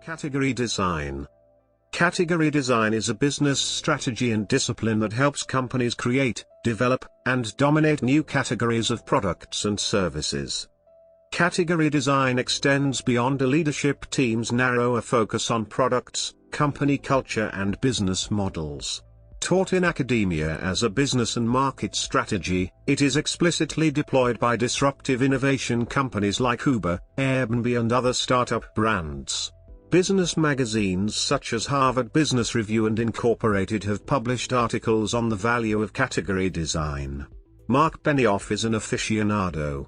Category design. Category design is a business strategy and discipline that helps companies create, develop, and dominate new categories of products and services. Category design extends beyond a leadership team's narrower focus on products, company culture, and business models. Taught in academia as a business and market strategy, it is explicitly deployed by disruptive innovation companies like Uber, Airbnb, and other startup brands. Business magazines such as Harvard Business Review and Incorporated have published articles on the value of category design. Mark Benioff is an aficionado.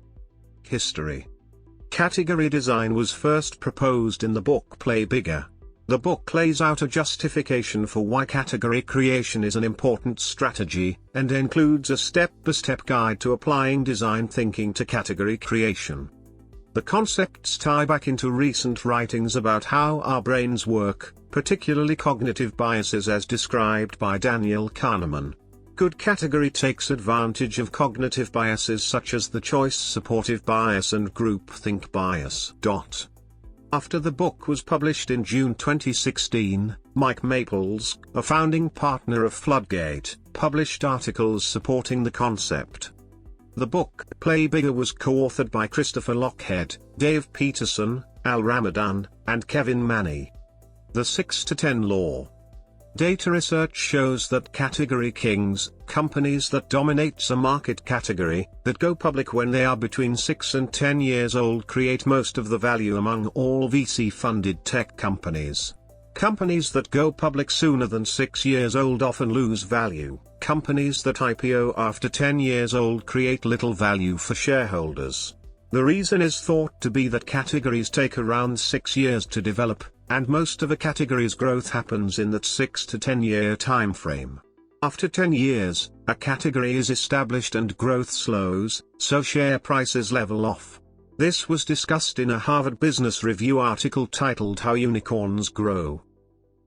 History. Category design was first proposed in the book Play Bigger. The book lays out a justification for why category creation is an important strategy, and includes a step-by-step guide to applying design thinking to category creation. The concepts tie back into recent writings about how our brains work, particularly cognitive biases as described by Daniel Kahneman. Good category takes advantage of cognitive biases such as the choice supportive bias and groupthink bias. After the book was published in June 2016, Mike Maples, a founding partner of Floodgate, published articles supporting the concept. The book, Play Bigger, was co-authored by Christopher Lochhead, Dave Peterson, Al Ramadan, and Kevin Manny. The 6 to 10 Law. Data research shows that category kings, companies that dominate a market category, that go public when they are between 6 and 10 years old, create most of the value among all VC-funded tech companies. Companies that go public sooner than 6 years old often lose value. Companies that IPO after 10 years old create little value for shareholders. The reason is thought to be that categories take around 6 years to develop, and most of a category's growth happens in that 6 to 10 year time frame. After 10 years, a category is established and growth slows, so share prices level off. This was discussed in a Harvard Business Review article titled How Unicorns Grow.